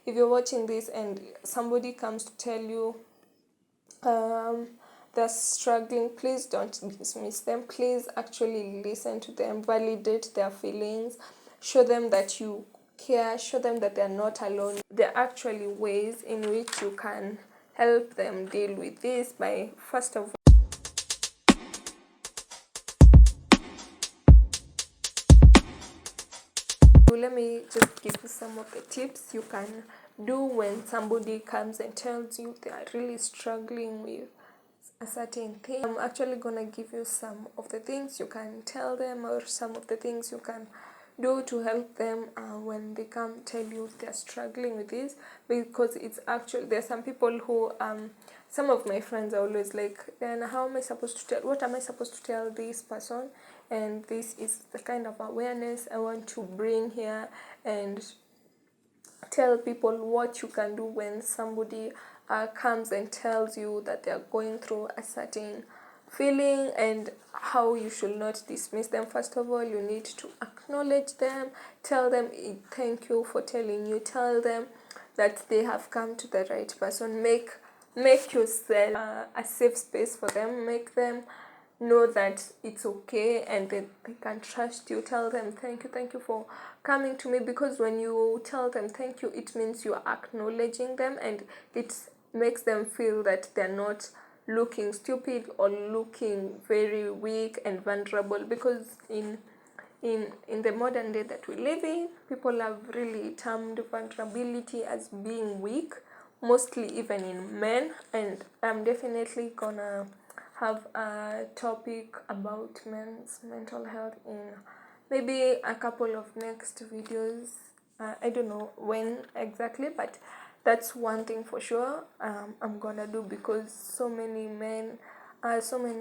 if you're watching this and somebody comes to tell you they're struggling, please don't dismiss them. Please actually listen to them, validate their feelings, show them that you care, show them that they're not alone. There are actually ways in which you can help them deal with this by, first of all, let me just give you some of the tips you can do when somebody comes and tells you they are really struggling with a certain thing. I'm actually gonna give you some of the things you can tell them, or some of the things you can do to help them when they come tell you they're struggling with this, because it's actually, there's some people who some of my friends are always like, then how am I supposed to tell, what am I supposed to tell this person? And this is the kind of awareness I want to bring here and tell people what you can do when somebody comes and tells you that they are going through a certain feeling, and how you should not dismiss them. First of all, you need to acknowledge them, tell them thank you for telling you, tell them that they have come to the right person. Make yourself a safe space for them. Make them know that it's okay and that they can trust you. Tell them thank you for coming to me, because when you tell them thank you, it means you are acknowledging them, and it makes them feel that they're not looking stupid or looking very weak and vulnerable. Because in the modern day that we live in, people have really termed vulnerability as being weak, mostly even in men. And I'm definitely gonna have a topic about men's mental health in maybe a couple of next videos. I don't know when exactly, but that's one thing for sure I'm gonna do, because so many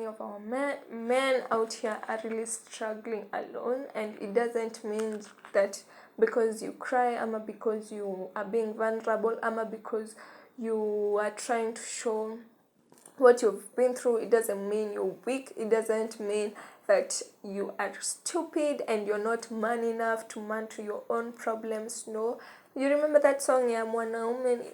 of our men out here are really struggling alone. And it doesn't mean that because you cry, ama because you are being vulnerable, ama because you are trying to show what you've been through, it doesn't mean you're weak. It doesn't mean that you are stupid and you're not man enough to man to your own problems. No. You remember that song, yeah, mwanaume ni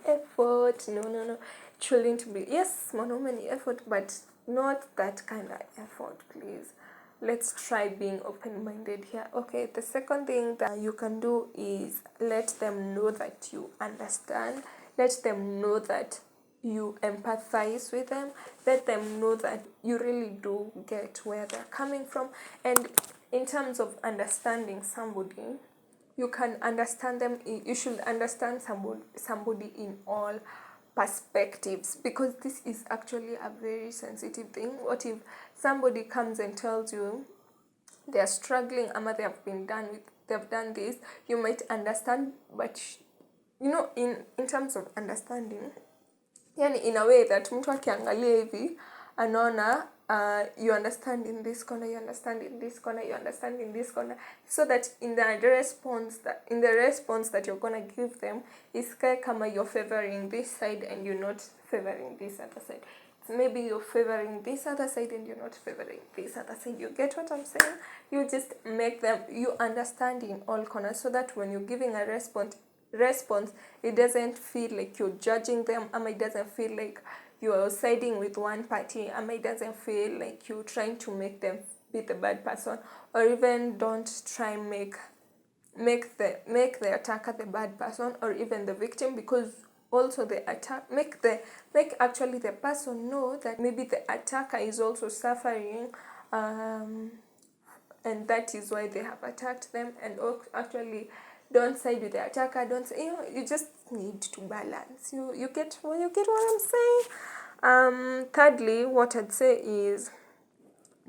effort. No, trying to be, yes, mwanaume ni effort, but not that kind of effort, please. Let's try being open-minded here. Okay, the second thing that you can do is let them know that you understand. Let them know that you empathize with them. Let them know that you really do get where they're coming from. And in terms of understanding somebody, you can understand them. You should understand somebody in all perspectives, because this is actually a very sensitive thing. What if somebody comes and tells you they are struggling, ama they've done this? You might understand, but you know, in terms of understanding, yani in a way that mtu akiangalia hivi anaona you understand in this corner, you understand in this corner, you understand in this corner, so that in the response that you're gonna give them is kama you're favoring this side and you're not favoring this other side. Maybe you're favoring this other side and you're not favoring this other side. You get what I'm saying? You just make them, you understand in all corners, so that when you're giving a response, it doesn't feel like you're judging them, and it doesn't feel like you're siding with one party, and it doesn't feel like you're trying to make them be the bad person, or even don't try and make the attacker the bad person, or even the victim, because also the attack make actually the person know that maybe the attacker is also suffering, and that is why they have attacked them. And actually don't side with the attacker. Don't say, you just need to balance. You get what I'm saying? Thirdly, what I'd say is,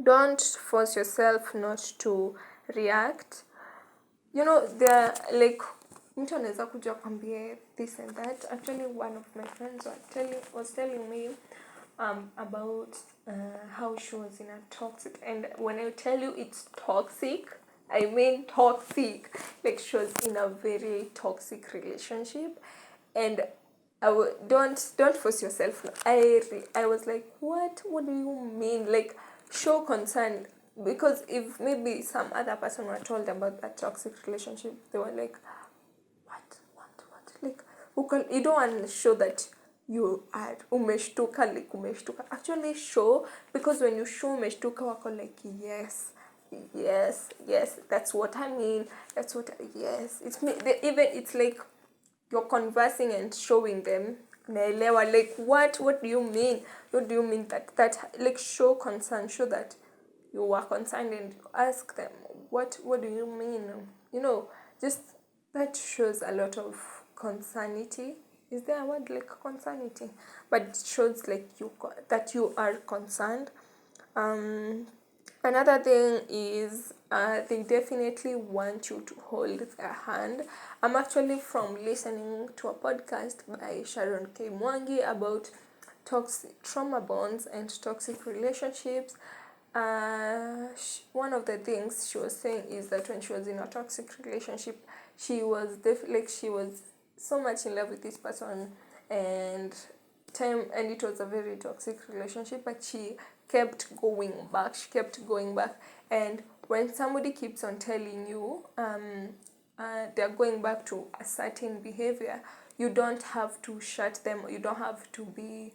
don't force yourself not to react. You know, they're like, mtu anaweza kuja kwambie this and that. Actually, one of my friends was telling me about how she was in a toxic, and when I tell you it's toxic, I mean toxic. Like, she was in a very toxic relationship, and don't force yourself. I was like, what do you mean? Like, show concern. Because if maybe some other person were told about that toxic relationship, they were like, You don't want to show that you are umeshtuka, like umeshtuka. Actually show, because when you show umeshtuka wako like yes, that's what I mean, yes, even it's like you're conversing and showing them naelewa, like what do you mean, that like show concern, show that you are concerned, and ask them what do you mean, just that shows a lot of concernity. Is there a word like concernity? But it shows like that you are concerned. Another thing is they definitely want you to hold their hand. I'm actually from listening to a podcast by Sharon K. Mwangi about toxic trauma bonds and toxic relationships. One of the things she was saying is that when she was in a toxic relationship, she was she was so much in love with this person, and it was a very toxic relationship, but she kept going back. And when somebody keeps on telling you they're going back to a certain behavior, you don't have to shut them, you don't have to be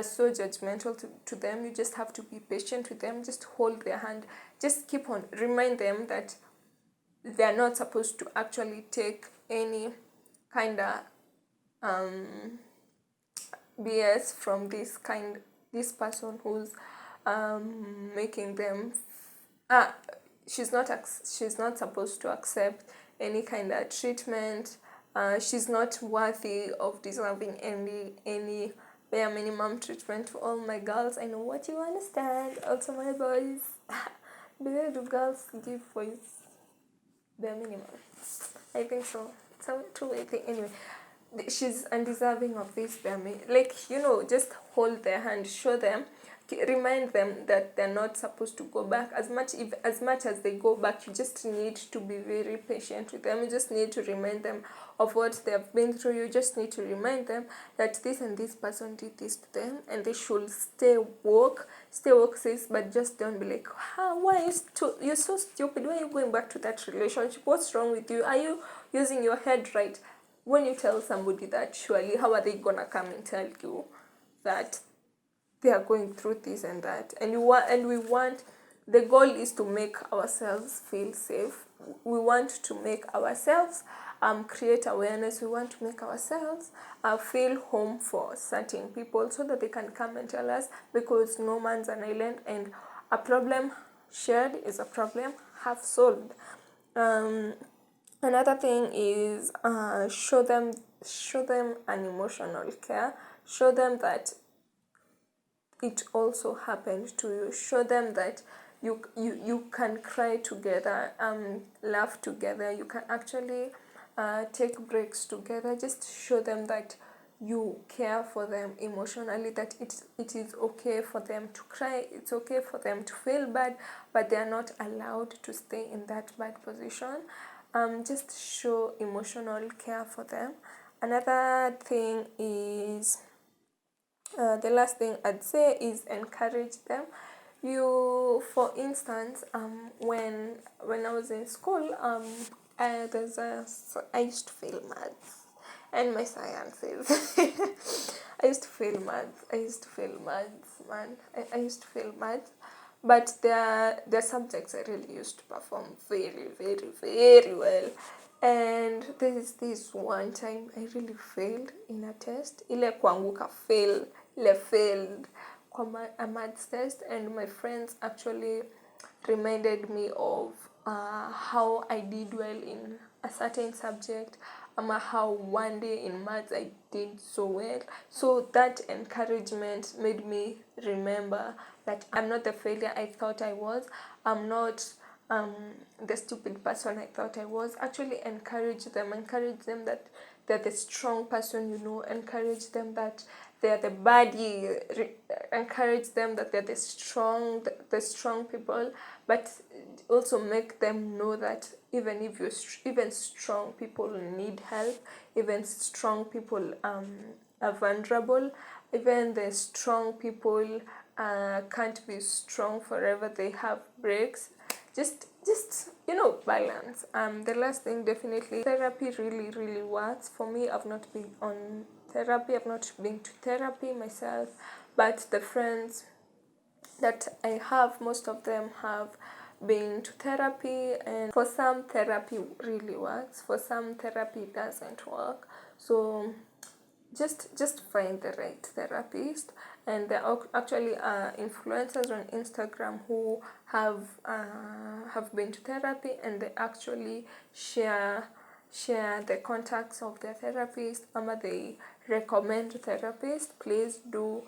so judgmental to them. You just have to be patient with them, just hold their hand, just keep on, remind them that they're not supposed to actually take any kind of BS from this person who's making them she's not supposed to accept any kind of treatment. She's not worthy of deserving any bare minimum treatment. For all my girls, I know what you understand. Also my boys, below do girls give boys bare minimum? I think so. I think anyway. She's undeserving of this bare minimum. Like, just hold their hand, show them, remind them that they're not supposed to go back. As much as they go back, you just need to be very patient with them. You just need to remind them of what they have been through. You just need to remind them that this and this person did this to them, and they should stay woke, sis, but just don't be like, why are you're so stupid, why are you going back to that relationship, what's wrong with you, are you using your head right? When you tell somebody that, surely how are they gonna come and tell you that they are going through this and that? And we want, the goal is to make ourselves feel safe. We want to make ourselves create awareness. We want to make ourselves feel home for certain people, so that they can come and tell us, because no man's an island, and a problem shared is a problem half solved. Another thing is show them an emotional care. Show them that it also happened to you. Show them that you can cry together, laugh together. You can actually take breaks together. Just show them that you care for them emotionally, that it is okay for them to cry, it's okay for them to feel bad, but they are not allowed to stay in that bad position. Just show emotional care for them. Another thing is, the last thing I'd say is encourage them. For instance, when I was in school, I used to fail maths and my sciences. I used to fail maths, man. I used to fail maths. But there are subjects I really used to perform very, very, very well. And there is this one time I really failed in a test. Ile kuanguka failed a maths test, and my friends actually reminded me of how I did well in a certain subject, how one day in maths I did so well. So that encouragement made me remember that I'm not the failure I thought I was. I'm not the stupid person I thought I was. Actually encourage them that they're the strong person, encourage them that they're the body, encourage them that they're the strong people, but also make them know that even strong people need help, even strong people are vulnerable, even the strong people can't be strong forever, they have breaks. just balance. The last thing, definitely, therapy really works. For me, I've not been on therapy, I've not been to therapy myself, but the friends that I have, most of them have been to therapy, and for some therapy really works, for some therapy doesn't work. So just find the right therapist. And there are actually influencers on Instagram who have been to therapy, and they actually share the contacts of their therapist, or they recommend therapists. Please do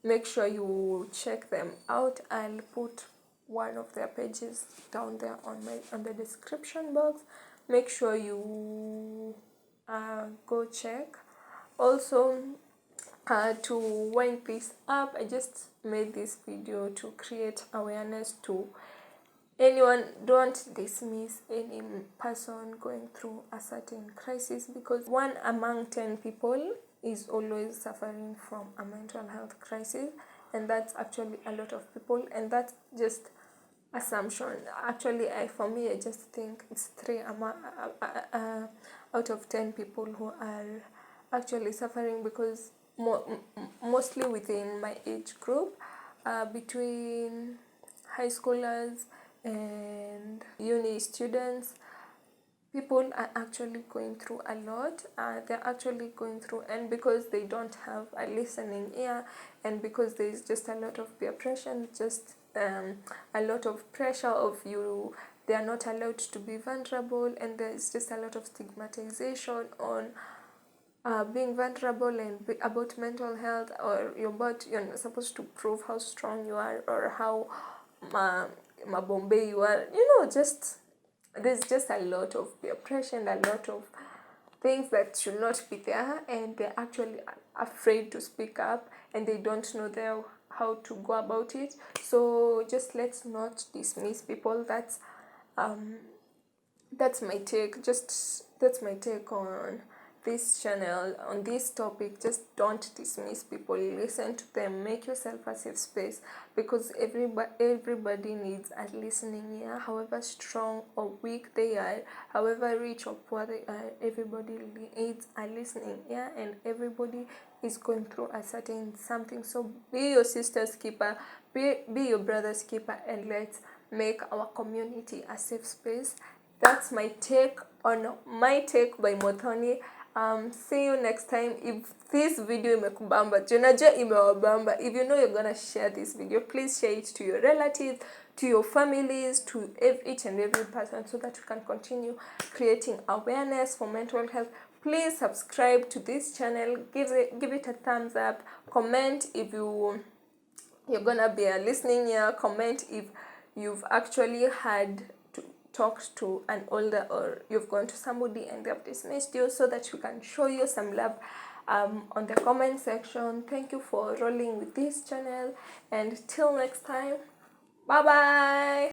make sure you check them out. I'll put one of their pages down there on the description box. Make sure you go check. Also, to wind this up, I just made this video to create awareness to anyone. Don't dismiss any person going through a certain crisis, because 1 among 10 people is always suffering from a mental health crisis, and that's actually a lot of people, and that's just assumption. Actually, for me, I just think it's 3 out of 10 people who are actually suffering, because mostly within my age group, between high schoolers and uni students, people are actually going through a lot. They're actually going through, and because they don't have a listening ear, and because there's just a lot of peer pressure, just a lot of pressure of you, they are not allowed to be vulnerable, and there's just a lot of stigmatization on being vulnerable and about mental health, or you're not supposed to prove how strong you are, or how mabombe you are. Just there's just a lot of peer pressure and a lot of things that should not be there, and they're actually afraid to speak up, and they don't know how to go about it. So just let's not dismiss people. That's my take. That's my take on this channel, on this topic. Just don't dismiss people, listen to them, make yourself a safe space, because everybody needs a listening ear. However strong or weak they are, however rich or poor they are, everybody needs a listening ear, and everybody is going through a certain something. So be your sister's keeper, be your brother's keeper, and let's make our community a safe space. That's my take on my take by Muthoni. See you next time. If this video imekubamba, junajua imewabamba, if you know you're gonna share this video, please share it to your relatives, to your families, to each and every person, so that we can continue creating awareness for mental health. Please subscribe to this channel, give it a thumbs up, comment if you're gonna be a listening here, comment if you've actually had talked to an older, or you've gone to somebody and they've dismissed you, so that we can show you some love on the comment section. Thank you for rolling with this channel, and till next time, bye bye.